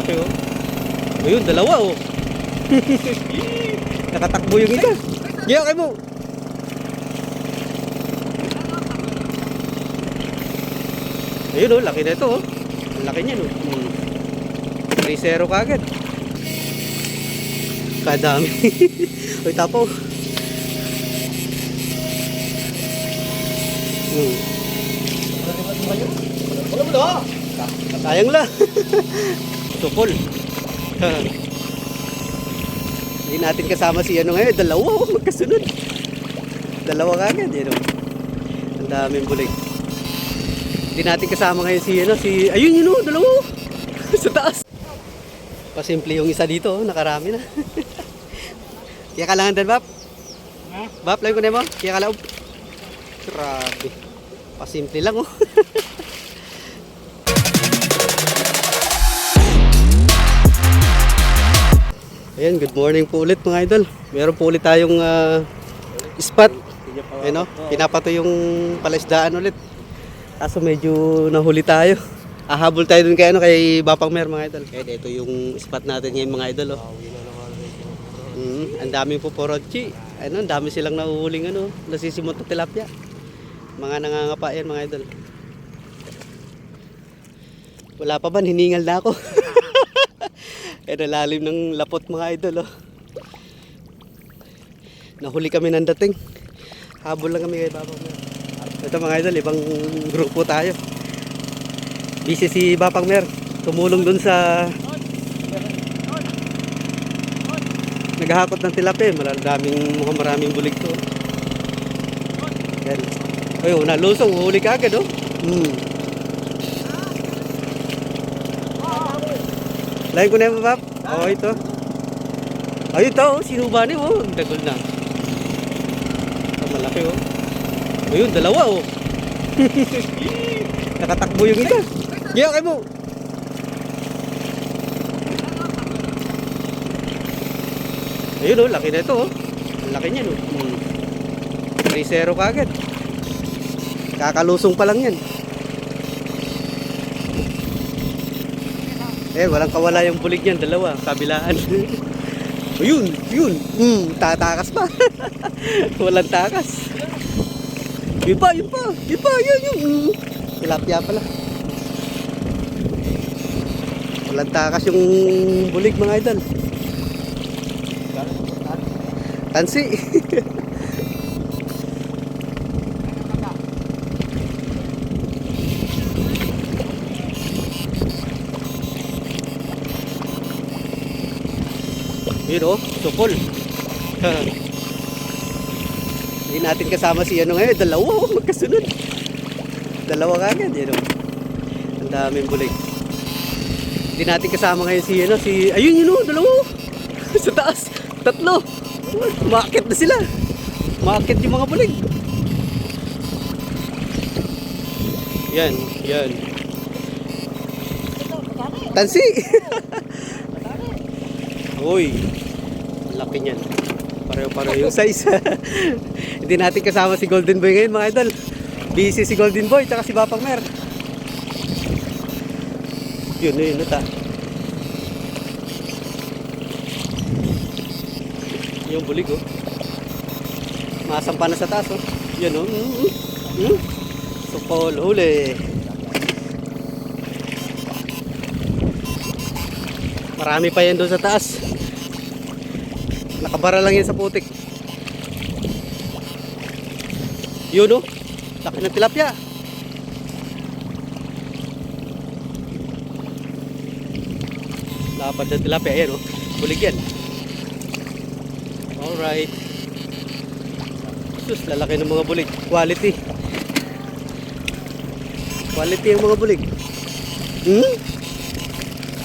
Malaki oh. Ayun, dalawa oh. Nakatakbo yung isa. Yeah, okay mo. Ayun oh, laki na ito oh. Ang laki niyan oh. 3-0 kagad. Kadami. Uy, tapo. Sayang lang. Supol. Hindi natin kasama si ano ngayon. Dalawa oh, magkasunod. Dalawa kagad yun oh. Ang daming bulig. Hindi natin kasama ngayon si ano, si ayun yun oh, dalawa oh. Sa taas. Pasimple yung isa dito oh, nakarami na. Kaya kalangan din, Bap? Bap, lang ko na mo? Kaya kalaog. Grabe. Pasimple lang oh. Ayan, good morning po ulit mga idol. Meron po ulit tayong spot. Ayun, no? Pinapato yung palaisdaan ulit. Kaso medyo nahuli tayo. Ahabol tayo dun kay, kay Bapang Mer mga idol. Kaya ito yung spot natin ngayon mga idol. Oh. Ang daming puporochi. Ano, ang dami silang nahuhuling ano, nasisimot na tilapia. Mga nangangapa yan mga idol. Wala pa ba? Hiningal na ako. Lalim ng lapot mga idol oh. Nahuli kami ng dating. Habol lang kami kay Bapang Mer. Ito mga idol, ibang grupo tayo. Busy si Bapang Mer. Tumulong dun sa naghahakot ng tilapia. Mukhang maraming bulig to. Yan. Ayun, nalusong, huli ka agad oh. Lain ko na yung Bap. Oh, ito. Ayun to, sinuba niyo oh. Ang dagol na. Ito malaki oh. Ayun, dalawa oh. Nakatakbo yung isa. Yeah, okay mo. Ayun oh, laki na ito oh. Ang laki niyan oh. 3-0 kagad. Kakalusong pa lang yan. Walang kawala yung bulig niyan, dalawa, kabilaan. Ayun, yun. Tatakas pa. Walang takas. Yun pa, yun. Tilapia pala. Walang takas yung bulig mga idol. Tansi. Yun oh, supol. Hindi natin kasama si ano ngayon, dalawa oh, magkasunod. Dalawa kagad yun oh. Ang daming bulig. Hindi natin kasama ngayon si ano, si ayun yun oh, dalawa oh. Sa taas, tatlo. Umaakit na sila. Umaakit yung mga bulig. Yan. Tansi. Uy, laki niyan. Pareho-pareho yung size. Hindi natin kasama si Golden Boy ngayon mga idol. Busy si Golden Boy tsaka si Bapang Mer. Yun, ita. Yung bulig oh. Masampa na sa taas oh. Yan oh. Supol, huli. Marami pa yan doon sa taas. Nakabara lang yan sa putik. Yun oh. Laki ng tilapia. Lapad ng tilapia. Ayan oh. Bulig yan. Alright. Sus, lalaki ng mga bulig. Quality. Quality yung mga bulig.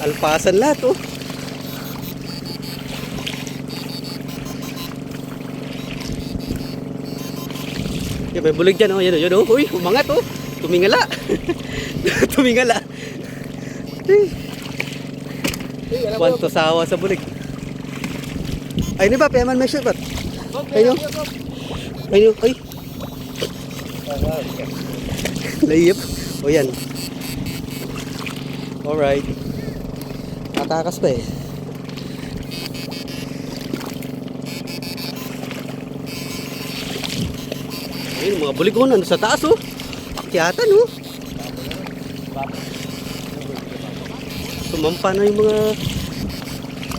Alpasan lahat oh. Yan, may bulig dyan oh. Yan oh. Uy, umangat oh. Tumingala. Tumingala. Kwanto sawa sa bulig. Ay, ni ba? Payaman may shoot ba? Ayun. Ayun. Ay. Layip. O yan. Alright. Nakatakas pa eh. Ayun, mga bulig ko nandun sa taas oh. Akyatan oh. Sumampa na yung mga...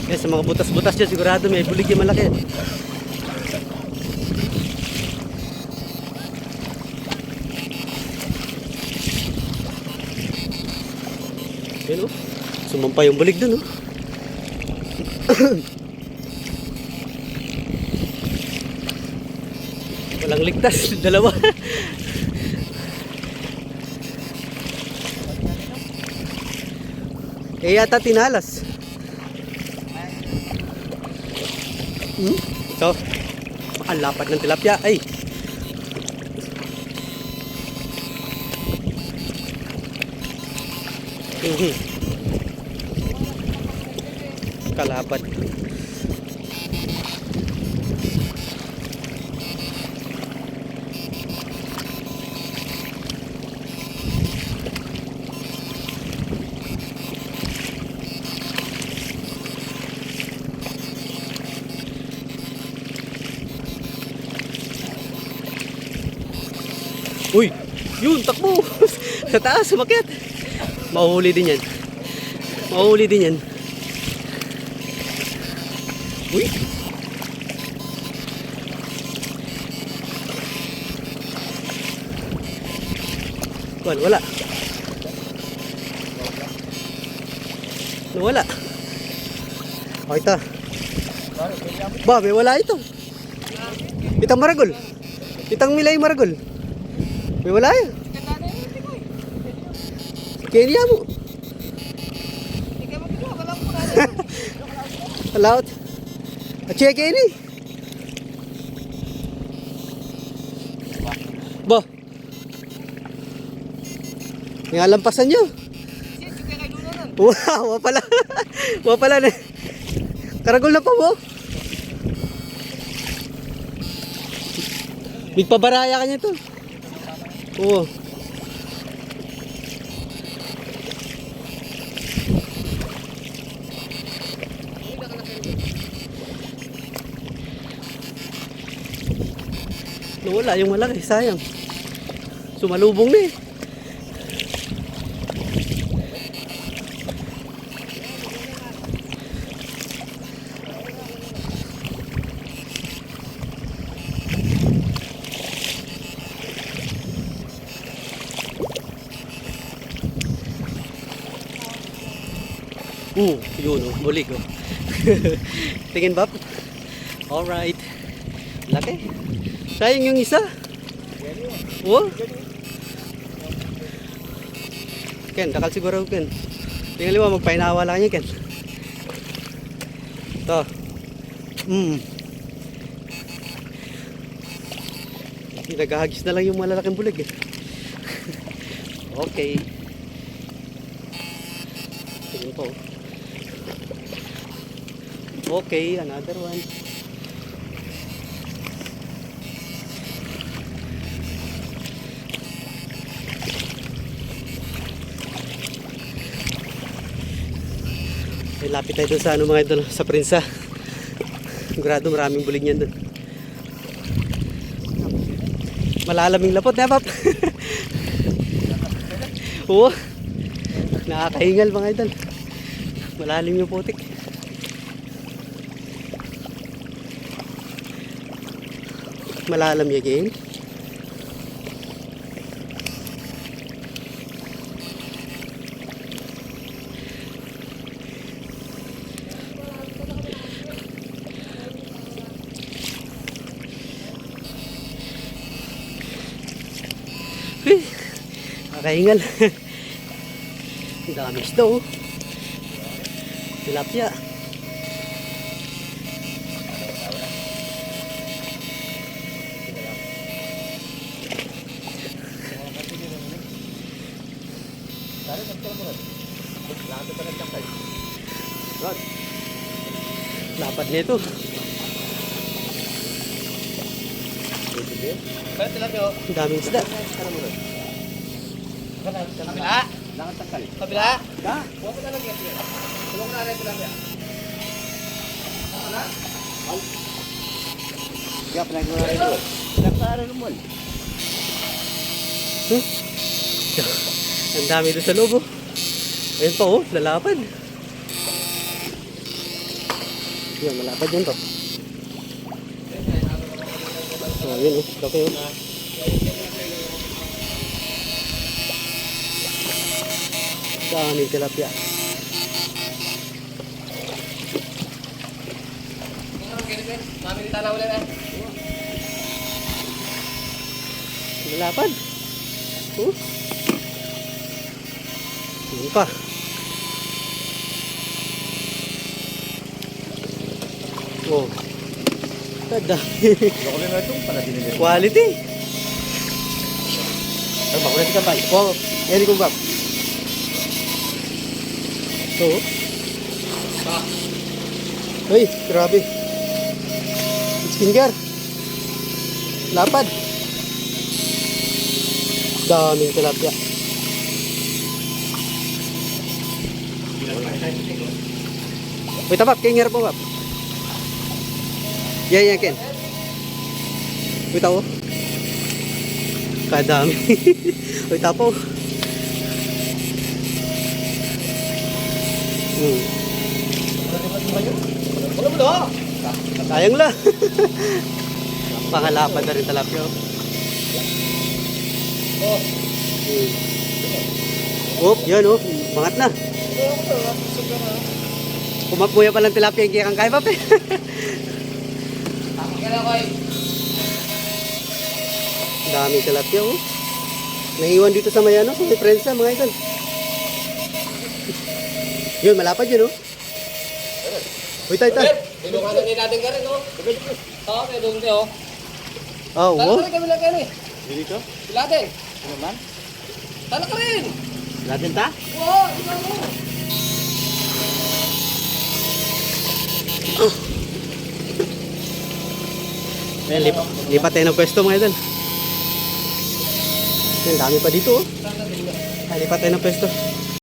Eh, sa mga butas-butas dyan sigurado may bulig yung malaki. Ayun oh. Sumampa yung bulig dun oh. Walang ligtas, dalawa. Eh yata tinalas. So, ang lapad ng tilapia. Ay. Kalapad. Uy, yun, takbo. Sa taas, sumakyat. Mahuhuli din yan. Mahuhuli din yan. Uy. Wala. Wala. O, ito. Ba, may wala ito. Itang maragol. Itang milay maragol. May wala yan. Kenya mo. Alaot. Check ini. Ba. Yung lampasan nyo. Wow, wapala. Wapala na. Karagol na pa mo. Nagpabaraya ka niya to. Oo. Wala yung malaki, sayang. Sumalubong na eh. Yun oh, bulig oh. Tingin Bap. Alright. Laki. Sayang yung isa. Oh. Ken, dakal siguro Ken. Tingnan liwa, magpainawa lang niya Ken. Ito. Nagahagis na lang yung malalaking bulig eh. Okay. Tingin po. Okay, another one. Ay, lapit tayo dun sa ano mga idol, sa Prinsa. Sigurado maraming bulig niyan dun. Malalaming lapot na Pap. Oo. Nakakahingal mga idol. Malalim yung putik. Malalam yung game. Nakahingal. Ang dami isda oh. Tilapia. Lapad nito. Ang daming isda. Kabila? Kabila? Kaya pinag-mura ito. Pinag-mura mo. Ang dami doon sa loob, oh. Ayun pa, oh, lalapad. Yan, malapad yan to. So, ayun, oh. Okay, oh. Daming tilapia. Malapad. Oh. Yun pa. Oh. Kadami. Bakulin na itong pala dinili. Quality. Ay, bakulin ka ba? Oh, yan kong bab. So. Uy, grabe. It's finger. Lapad. Daming tilapia. Uy, tabap, kaya po, bab. Yan, Ken. Uy, tao. Kadami. Uy, tapo. Wala mo daw. Sayang lang. Pangalapad na rin tilapia. Oh. Oop, yan oh. Mangat na. Kumapuya pa lang tilapia yung kaya kang kaya, Pap. Dami tilapia oh. Naiwan dito sa Mayano, sa may prensa mga idol. Yun, malapad yun oh. Uy, tay. Ilungan na natin ka rin, no? Oo, may doon kayo. Oh, wow. Tala ka rin kami lang kayo eh. Dito? Latin. Ano man? Tala ka rin. Latin ta? Oo, ikaw mo. Ayan, lipat tayo ng pwesto mga idol. Ayan, dami pa dito oh. Ay, lipat tayo ng pwesto.